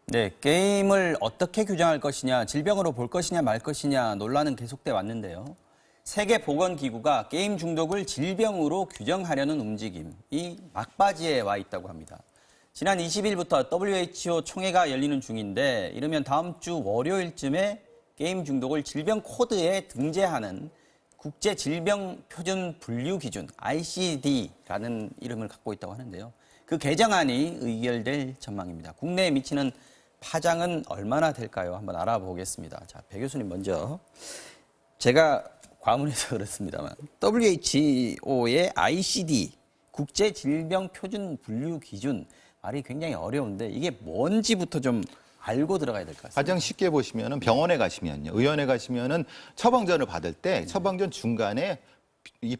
네, 게임을 어떻게 규정할 것이냐, 질병으로 볼 것이냐 말 것이냐 논란은 계속돼 왔는데요. 세계보건기구가 게임 중독을 질병으로 규정하려는 움직임이 막바지에 와 있다고 합니다. 지난 20일부터 WHO 총회가 열리는 중인데 이르면 다음 주 월요일쯤에 게임 중독을 질병 코드에 등재하는 국제질병표준분류기준 ICD라는 이름을 갖고 있다고 하는데요. 그 개정안이 의결될 전망입니다. 국내에 미치는 파장은 얼마나 될까요? 한번 알아보겠습니다. 자, 배 교수님 먼저. 제가 과문해서 그렇습니다만 WHO의 ICD, 국제질병표준분류기준 말이 굉장히 어려운데 이게 뭔지부터 좀 알고 들어가야 될 것 같습니다. 가장 쉽게 보시면은 병원에 가시면요. 의원에 가시면은 처방전을 받을 때 처방전 중간에 이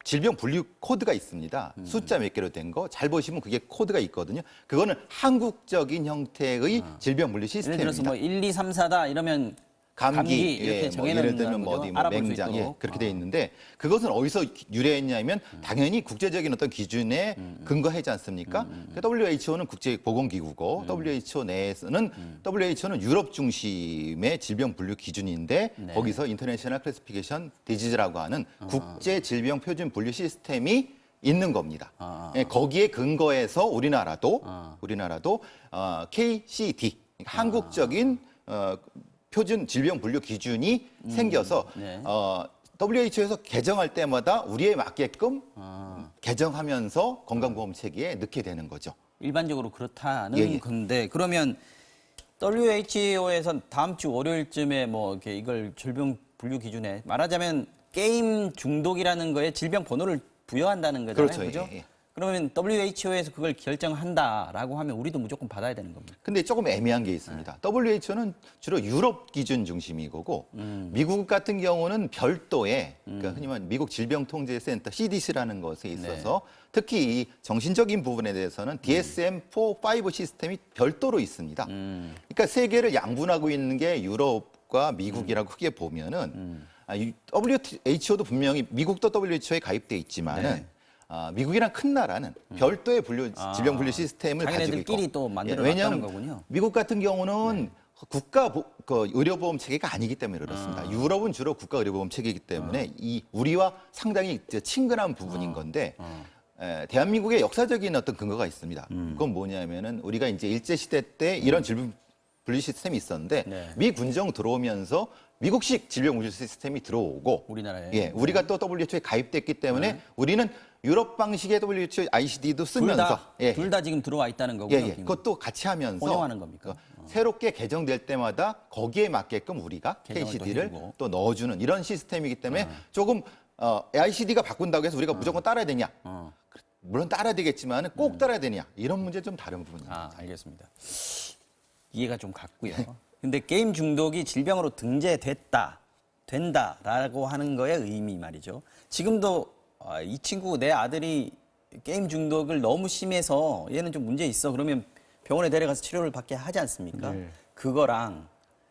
질병 분류 코드가 있습니다. 숫자 몇 개로 된 거. 잘 보시면 그게 코드가 있거든요. 그거는 한국적인 형태의 질병 분류 예를 시스템입니다. 들어서 뭐 1, 2, 3, 4다 이러면 감기 이렇게 정해놓는 예를 들면 뭐 어디 뭐 알아볼 수 맹장 있도록. 그렇게 돼 있는데 그것은 어디서 유래했냐면 당연히 국제적인 어떤 기준에 근거하지 않습니까? WHO는 국제보건기구고 WHO 내에서는 WHO는 유럽 중심의 질병 분류 기준인데 네. 거기서 인터내셔널 클래시피케이션 디지즈라고 하는 국제 질병 표준 분류 시스템이 있는 겁니다. 예, 거기에 근거해서 우리나라도 KCD 한국적인 표준 질병 분류 기준이 생겨서 네. WHO에서 개정할 때마다 우리에 맞게끔 개정하면서 건강보험 체계에 넣게 되는 거죠. 일반적으로 그렇다는 예, 예. 건데 그러면 WHO에서 다음 주 월요일쯤에 뭐 이렇게 이걸 질병 분류 기준에 말하자면 게임 중독이라는 거에 질병 번호를 부여한다는 거잖아요. 그렇죠. 그죠? 예, 예. 그러면 WHO에서 그걸 결정한다라고 하면 우리도 무조건 받아야 되는 겁니다. 근데 조금 애매한 게 있습니다. WHO는 주로 유럽 기준 중심이 거고 미국 같은 경우는 별도의 그러니까 흔히 말하는 미국 질병통제센터 CDC라는 것에 있어서 특히 이 정신적인 부분에 대해서는 DSM-4, 5 시스템이 별도로 있습니다. 그러니까 세계를 양분하고 있는 게 유럽과 미국이라고 크게 보면은 WHO도 분명히 미국도 WHO에 가입돼 있지만은 네. 미국이란 큰 나라는 별도의 질병 분류 시스템을 가지고 있고 자기네들끼리 또 만들어 왜냐하면 놨다는 거군요. 미국 같은 경우는 국가 의료보험 체계가 아니기 때문에 그렇습니다. 유럽은 주로 국가 의료보험 체계이기 때문에 이 우리와 상당히 친근한 부분인 건데 대한민국의 역사적인 어떤 근거가 있습니다. 그건 뭐냐면은 우리가 이제 일제 시대 때 이런 질병 분류 시스템이 있었는데 미 군정 들어오면서 미국식 질병 분류 시스템이 들어오고 우리나라에. 우리가 또 WHO에 가입됐기 때문에 우리는 유럽 방식의 WHO ICD도 쓰면서 둘 다 지금 들어와 있다는 거고요. 그것도 같이 하면서 혼용하는 겁니까? 새롭게 개정될 때마다 거기에 맞게끔 우리가 개정을 KCD를 또 해주고. 또 넣어주는 이런 시스템이기 때문에 조금 ICD가 바꾼다고 해서 우리가 무조건 따라야 되냐? 물론 따라야 되겠지만 꼭 따라야 되냐? 이런 문제 좀 다른 부분입니다. 알겠습니다. 이해가 좀 갔고요. 근데 게임 중독이 질병으로 된다라고 하는 거의 의미 말이죠. 지금도 이 친구 내 아들이 게임 중독을 너무 심해서 얘는 좀 문제 있어. 그러면 병원에 데려가서 치료를 받게 하지 않습니까? 네. 그거랑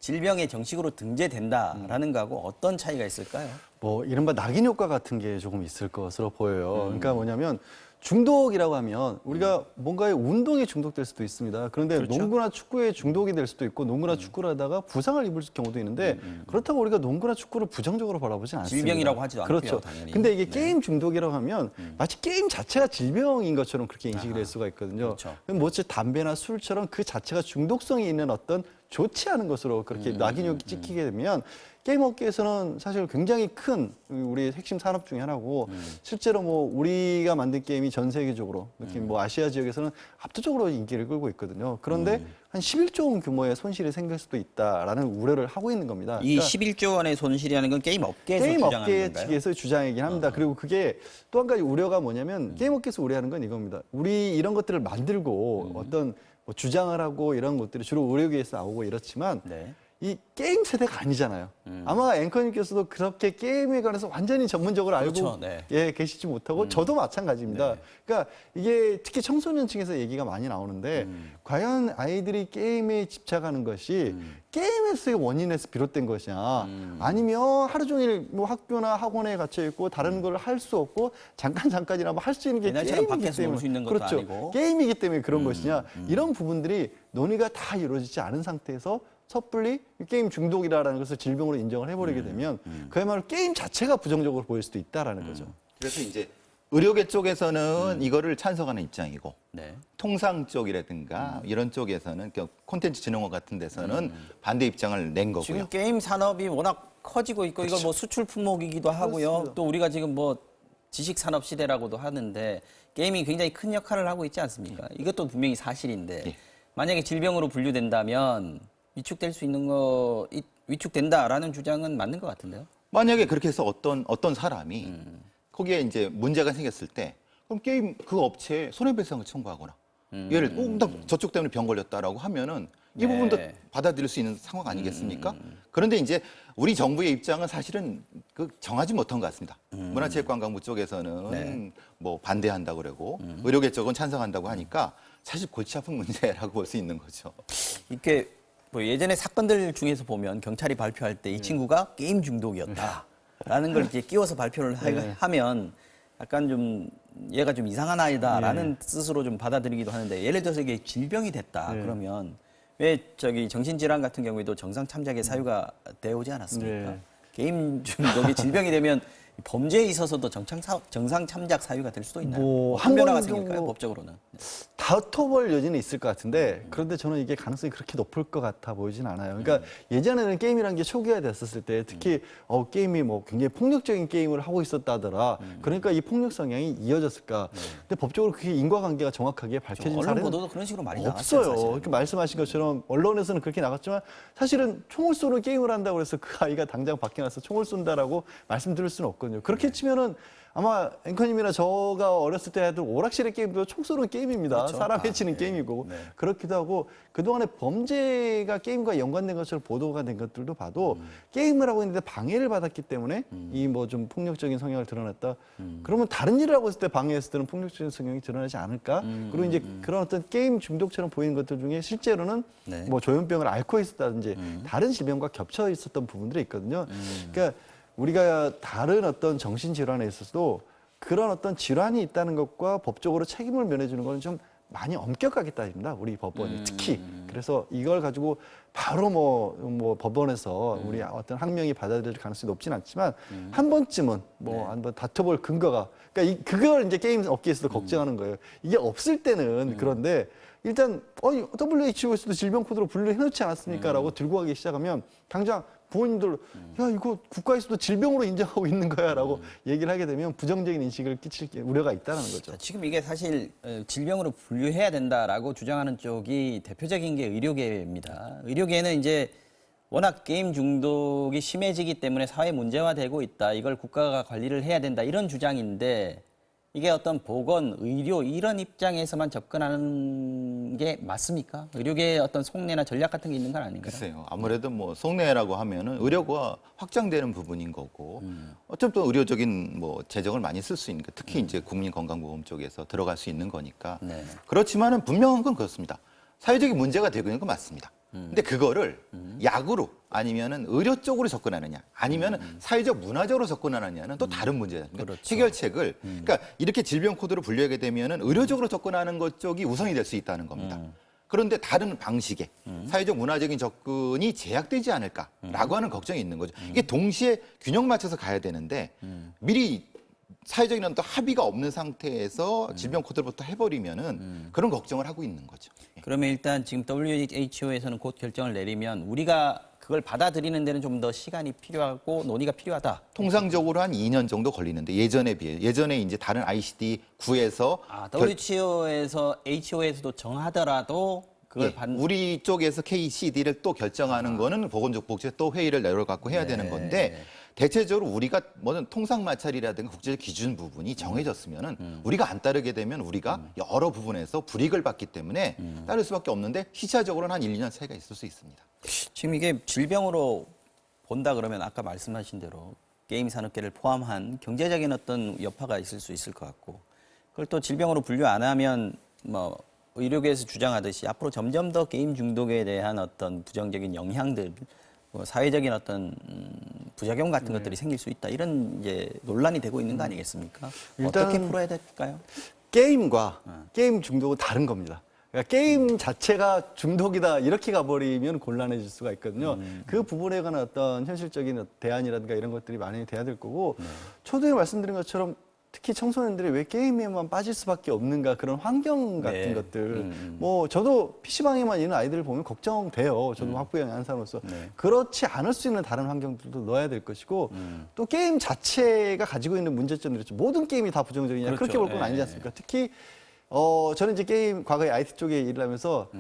질병에 정식으로 등재된다라는 거하고 어떤 차이가 있을까요? 뭐 이른바 낙인 효과 같은 게 조금 있을 것으로 보여요. 그러니까 뭐냐면 중독이라고 하면 우리가 뭔가의 운동에 중독될 수도 있습니다. 그런데 그렇죠. 농구나 축구에 중독이 될 수도 있고 농구나 축구를 하다가 부상을 입을 경우도 있는데 그렇다고 우리가 농구나 축구를 부정적으로 바라보진 않습니다. 질병이라고 하지도 않고요, 그렇죠. 당연히. 근데 이게 게임 중독이라고 하면 마치 게임 자체가 질병인 것처럼 그렇게 인식이 될 수가 있거든요. 그렇죠. 뭐 담배나 술처럼 그 자체가 중독성이 있는 어떤 좋지 않은 것으로 그렇게 낙인이 찍히게 되면 게임 업계에서는 사실 굉장히 큰 우리 핵심 산업 중에 하나고 실제로 뭐 우리가 만든 게임이 전 세계적으로 특히 뭐 아시아 지역에서는 압도적으로 인기를 끌고 있거든요. 그런데 한 11조 원 규모의 손실이 생길 수도 있다라는 우려를 하고 있는 겁니다. 이 그러니까 11조 원의 손실이라는 건 게임 업계에서 게임 주장하는 업계 건가요? 측에서 주장이긴 합니다. 그리고 그게 또 한 가지 우려가 뭐냐면 게임 업계에서 우려하는 건 이겁니다. 우리 이런 것들을 만들고 어떤 뭐 주장을 하고 이런 것들이 주로 의료계에서 나오고 이렇지만 네. 이 게임 세대가 아니잖아요. 아마 앵커님께서도 그렇게 게임에 관해서 완전히 전문적으로 알고 그렇죠. 네. 예, 계시지 못하고 저도 마찬가지입니다. 그러니까 이게 특히 청소년층에서 얘기가 많이 나오는데 과연 아이들이 게임에 집착하는 것이 게임에서의 원인에서 비롯된 것이냐 아니면 하루 종일 뭐 학교나 학원에 갇혀 있고 다른 걸 할 수 없고 잠깐이나마 할 수 있는 게 옛날처럼 게임이기 밖에서 놀 때문에 수 있는 것도 그렇죠. 아니고. 게임이기 때문에 그런 것이냐 이런 부분들이 논의가 다 이루어지지 않은 상태에서 섣불리 게임 중독이라는 것을 질병으로 인정을 해버리게 되면 그야말로 게임 자체가 부정적으로 보일 수도 있다라는 거죠. 그래서 이제 의료계 쪽에서는 이거를 찬성하는 입장이고 네. 통상 쪽이라든가 이런 쪽에서는 콘텐츠 진흥원 같은 데서는 반대 입장을 낸 거고요. 지금 게임 산업이 워낙 커지고 있고 이걸 뭐 수출 품목이기도 하고요. 그렇습니다. 또 우리가 지금 뭐 지식 산업 시대라고도 하는데 게임이 굉장히 큰 역할을 하고 있지 않습니까? 이것도 분명히 사실인데 예. 만약에 질병으로 분류된다면 위축될 수 있는 거 위축된다라는 주장은 맞는 것 같은데요. 만약에 그렇게 해서 어떤 사람이 거기에 이제 문제가 생겼을 때 그럼 게임 그 업체에 손해배상을 청구하거나 예를 들어 저쪽 때문에 병 걸렸다라고 하면은 이 네. 부분도 받아들일 수 있는 상황 아니겠습니까? 그런데 이제 우리 정부의 입장은 사실은 정하지 못한 것 같습니다. 문화체육관광부 쪽에서는 네. 뭐 반대한다고 그러고 의료계 쪽은 찬성한다고 하니까 사실 골치 아픈 문제라고 볼 수 있는 거죠. 이렇게 뭐 예전에 사건들 중에서 보면 경찰이 발표할 때 이 친구가 게임 중독이었다라는 걸 이렇게 끼워서 발표를 하면 약간 좀 얘가 좀 이상한 아이다라는 뜻으로 좀 받아들이기도 하는데 예를 들어서 이게 질병이 됐다 그러면 왜 저기 정신질환 같은 경우에도 정상 참작의 사유가 되어오지 않았습니까? 네. 게임 중독이 질병이 되면 범죄에 있어서도 정상 참작 사유가 될 수도 있나요? 뭐 어떤 한 변화가 번 생길까요? 정도 법적으로는. 다퉈볼 여지는 있을 것 같은데 그런데 저는 이게 가능성이 그렇게 높을 것 같아 보이진 않아요. 그러니까 예전에는 게임이라는 게 초기화됐었을 때 특히 게임이 뭐 굉장히 폭력적인 게임을 하고 있었다더라. 그러니까 이 폭력 성향이 이어졌을까. 근데 법적으로 그게 인과관계가 정확하게 밝혀진 언론 사례는 보도도 그런 식으로 많이 나왔어요. 없어요. 사실은. 이렇게 말씀하신 것처럼 언론에서는 그렇게 나갔지만 사실은 총을 쏘는 게임을 한다고 해서 그 아이가 당장 밖에 나서 총을 쏜다라고 말씀드릴 수는 없거든요. 그렇게 치면은 아마 앵커님이나 저가 어렸을 때 해도 오락실의 게임도 총 쏘는 게임입니다. 그렇죠. 사람 해치는 게임이고 그렇기도 하고 그동안에 범죄가 게임과 연관된 것처럼 보도가 된 것들도 봐도 게임을 하고 있는데 방해를 받았기 때문에 이 뭐 좀 폭력적인 성향을 드러냈다. 그러면 다른 일을 하고 있을 때 방해했을 때는 폭력적인 성향이 드러나지 않을까? 그리고 이제 그런 어떤 게임 중독처럼 보이는 것들 중에 실제로는 네. 뭐 조현병을 앓고 있었다든지 다른 질병과 겹쳐 있었던 부분들이 있거든요. 그러니까 우리가 다른 어떤 정신질환에 있어서도 그런 어떤 질환이 있다는 것과 법적으로 책임을 면해주는 건 좀 많이 엄격하게 따집니다. 우리 법원이 특히. 그래서 이걸 가지고 바로 뭐 법원에서 우리 어떤 항명이 받아들일 가능성이 높진 않지만 한 번쯤은 뭐 한번 다퉈볼 근거가 그러니까 그걸 이제 게임 업계에서도 걱정하는 거예요. 이게 없을 때는 그런데 일단 WHO에서도 질병 코드로 분류해놓지 않았습니까라고 들고 가기 시작하면 당장 부모님들 야 이거 국가에서도 질병으로 인정하고 있는 거야라고 얘기를 하게 되면 부정적인 인식을 끼칠 우려가 있다는 거죠. 자, 지금 이게 사실 질병으로 분류해야 된다라고 주장하는 쪽이 대표적인 게 의료계입니다. 의료계는 이제 워낙 게임 중독이 심해지기 때문에 사회 문제화되고 있다. 이걸 국가가 관리를 해야 된다. 이런 주장인데 이게 어떤 보건, 의료 이런 입장에서만 접근하는 게 맞습니까? 의료계의 어떤 속내나 전략 같은 게 있는 건 아닌가요? 글쎄요. 아무래도 뭐 속내라고 하면은 의료가 확장되는 부분인 거고 어차피 또 의료적인 뭐 재정을 많이 쓸 수 있는 게 특히 이제 국민건강보험 쪽에서 들어갈 수 있는 거니까. 네. 그렇지만은 분명한 건 그렇습니다. 사회적인 문제가 되고 있는 건 맞습니다. 근데 그거를 약으로 아니면은 의료 쪽으로 접근하느냐 아니면은 사회적 문화적으로 접근하느냐는 또 다른 문제다. 그러니까 그렇죠. 해결책을 그러니까 이렇게 질병 코드로 분류하게 되면은 의료적으로 접근하는 것 쪽이 우선이 될 수 있다는 겁니다. 그런데 다른 방식의 사회적 문화적인 접근이 제약되지 않을까라고 하는 걱정이 있는 거죠. 이게 동시에 균형 맞춰서 가야 되는데 미리 사회적인 어떤 합의가 없는 상태에서 질병 코드부터 해버리면은 그런 걱정을 하고 있는 거죠. 그러면 일단 지금 WHO에서는 곧 결정을 내리면 우리가 그걸 받아들이는 데는 좀 더 시간이 필요하고 논의가 필요하다. 통상적으로 한 2년 정도 걸리는데 예전에 비해 예전에 이제 다른 ICD-9에서 WHO에서도 정하더라도 그걸 우리 쪽에서 KCD를 또 결정하는 거는 보건복지부 또 회의를 열어갖고 해야 되는 건데 대체적으로 우리가 뭐든 통상 마찰이라든가 국제적 기준 부분이 정해졌으면은 우리가 안 따르게 되면 우리가 여러 부분에서 불이익을 받기 때문에 따를 수밖에 없는데 시차적으로는 한 1, 2년 차이가 있을 수 있습니다. 지금 이게 질병으로 본다 그러면 아까 말씀하신 대로 게임 산업계를 포함한 경제적인 어떤 여파가 있을 수 있을 것 같고 그걸 또 질병으로 분류 안 하면 뭐 의료계에서 주장하듯이 앞으로 점점 더 게임 중독에 대한 어떤 부정적인 영향들, 뭐 사회적인 어떤 부작용 같은 것들이 생길 수 있다 이런 이제 논란이 되고 있는 거 아니겠습니까? 어떻게 일단은 풀어야 될까요? 게임과 게임 중독은 다른 겁니다. 그러니까 게임 자체가 중독이다 이렇게 가버리면 곤란해질 수가 있거든요. 그 부분에 관한 어떤 현실적인 대안이라든가 이런 것들이 많이 돼야 될 거고 초두에 말씀드린 것처럼 특히 청소년들이 왜 게임에만 빠질 수밖에 없는가 그런 환경 같은 네. 것들 뭐 저도 PC방에만 있는 아이들을 보면 걱정돼요. 저도 학부형이 한 사람으로서 네. 그렇지 않을 수 있는 다른 환경들도 넣어야 될 것이고 또 게임 자체가 가지고 있는 문제점들이 있죠. 모든 게임이 다 부정적이냐 그렇죠. 그렇게 볼 건 네. 아니지 않습니까? 특히 저는 이제 게임 과거에 IT 쪽에 일을 하면서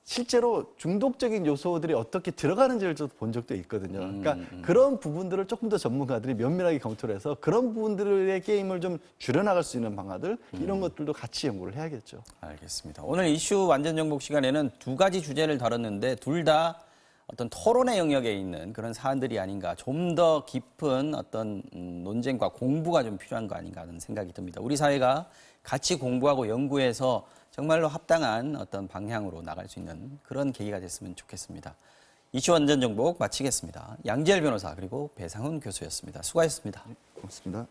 실제로 중독적인 요소들이 어떻게 들어가는지를 좀 본 적도 있거든요. 그러니까 그런 부분들을 조금 더 전문가들이 면밀하게 검토를 해서 그런 부분들의 게임을 좀 줄여나갈 수 있는 방안들 이런 것들도 같이 연구를 해야겠죠. 알겠습니다. 오늘 이슈 완전 정복 시간에는 두 가지 주제를 다뤘는데 둘 다 어떤 토론의 영역에 있는 그런 사안들이 아닌가, 좀 더 깊은 어떤 논쟁과 공부가 좀 필요한 거 아닌가 하는 생각이 듭니다. 우리 사회가 같이 공부하고 연구해서 정말로 합당한 어떤 방향으로 나갈 수 있는 그런 계기가 됐으면 좋겠습니다. 이슈 완전 정복 마치겠습니다. 양지열 변호사 그리고 배상훈 교수였습니다. 수고하셨습니다. 고맙습니다.